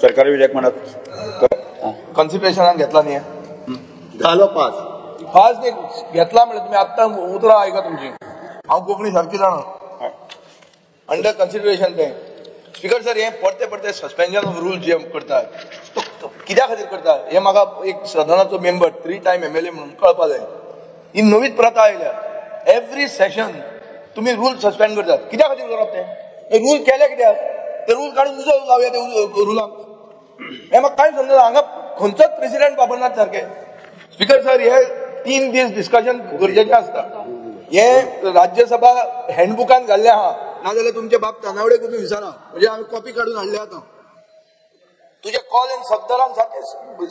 सरकारी विधेयक म्हणत कन्सिडरेशनान घेतला न्ही झालो पास फास्ट घेतला म्हणजे तुम्ही आता उतरां आयका तुमची हांव कोंकणी सारकी जाणा अंडर कन्सिडरेशन ते स्पीकर सर हे परते परते सस्पेन्शन ऑफ रूल जे करतात कित्या खातीर करतात हे म्हाका एक सदनाचो मेंबर 3 टाइम MLA म्हणून कळपा जाय ही नवीच प्रथा आयल्या एवरी सेशन तुम्ही रूल सस्पेंड करतात कित्या खातीर करप ते रूल केले कित्याक ते रूल काडून उजो लावया ते रुलाक हे म्हाका कांय समजना हांगा खंयचोच प्रेसिडेंट वापरनात सारके स्पीकर सर हे 3 दीस डिस्कशन गरजेचें आसता हे राज्यसभा हँडबुकान घाल्लें आहा नाजाल्यार तुमचे बाप तानावडे करून विचारा म्हणजे हांवें कॉपी काडून हाडले आतां तुझे कॉल इन सब्दरान सारके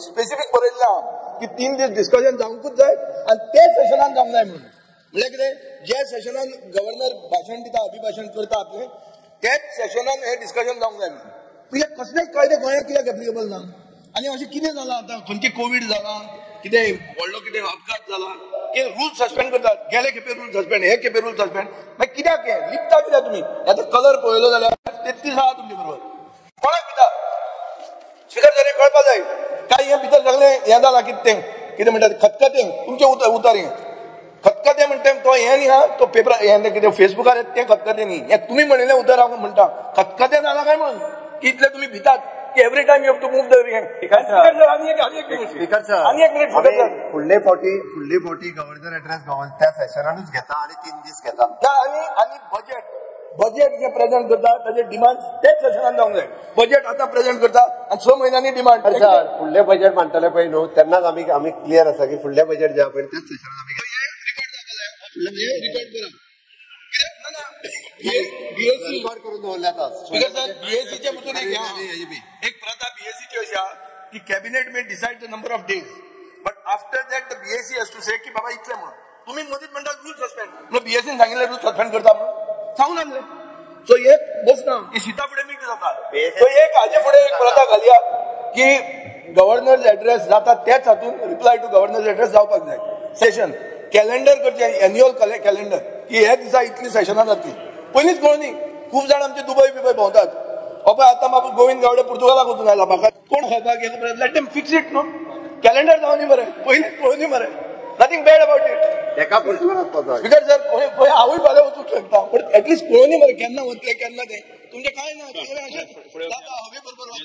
स्पेसिफीक बरयल्लें आहा की 3 दीस डिस्कशन जावंकूच जाय आनी ते सेशनान जावंक जाय म्हणून म्हणजे कितें जे सेशनान गव्हर्नर भाशण दिता अभिभाशण करता आपले तेच सेशनान हे डिस्कशन जावंक जाय म्हणून तुझे कसलेच कायदे गोंयांत कित्याक एप्लिकेबल ना आनी अशें कितें जालां आतां खंयची कोवीड जाला कितें व्हडलो कितें अपघात जाला की रूल सस्पेंड करतात गेले खेपे रूल सस्पेंड हे खेपे रूल सस्पेंड मागीर कित्याक हे लिपता कित्याक तुमी आतां कलर पळयलो जाल्यार 33 आहा तुमचे बरोबर कोणाक भिता स्पीकर जर कळपा जाय काय हे भितर सगळें हें जालां कितें म्हणटात खतखतें तुमचें उतर हें खतखतें म्हणटा तो हें न्ही हा तो पेपर हें कितें फेसबुकार येता तें खतखतें न्ही हें तुमी म्हणिल्लें उतर हांव म्हणटा खतखतें जालां काय म्हणून की इतलें तुमी भितात every time you have to move the फुडले फावटी गव्हर्नर एड्रेस त्या सेशनानूच घेता आणि 3 दीस घेता आणि बजेट जे प्रेझेंट करता ताजे डिमांड तेच सेशनान जावंक जाय बजेट आता प्रेझेंट करता आणि 6 महिन्यांनी डिमांड फुडले बजेट मांडटले पळय न्हू तेन्नाच आमी क्लियर आसा की फुडले बजेट जे पळय त्याच सेशनान आमी रिकॉर्ड करून दवरले आतां बीएससीचे भितर एक प्रथा बीएससीची अशी आहा की cabinet may decide the number of days but after that the BSC has to say की बाबा इतले म्हणून तुम्ही मदींच म्हणटात रूल सस्पेंड म्हणून बीएससीन सांगिल्ले रूल सस्पेंड करता म्हणून सांगून आणले सो एक बसना की सिता फुडें मीट जाता सो एक हाजे फुडें एक प्रथा घालया की गव्हर्नर्स एड्रेस जाता तेच हातून रिप्लाय टू गव्हर्नर्स एड्रेस जावपाक जाय सेशन कॅलेंडर करचे एन्युअल कॅलेंडर की हे दिसा इतली सेशनां जातली पयलींच कळुनी खूब जाण आमचे दुबय भोंवतात पळय आतां बाबा गोविंद गावडे पुर्तुगालाक वचून आयला म्हाका कोण खावपाक गेलो लेट देम फिक्स इट न्हू कॅलेंडर जावनी मरे पयलींच कळुनी मरे नथिंग बॅड अबाउट इट एका पुर्तुगालाक बिकॉज जर हांवूय फाल्यां वचूंक शकता पण एटलीस्ट कळुनी मरे केन्ना वतले केन्ना ते तुमचें कांय ना हवे बरोबर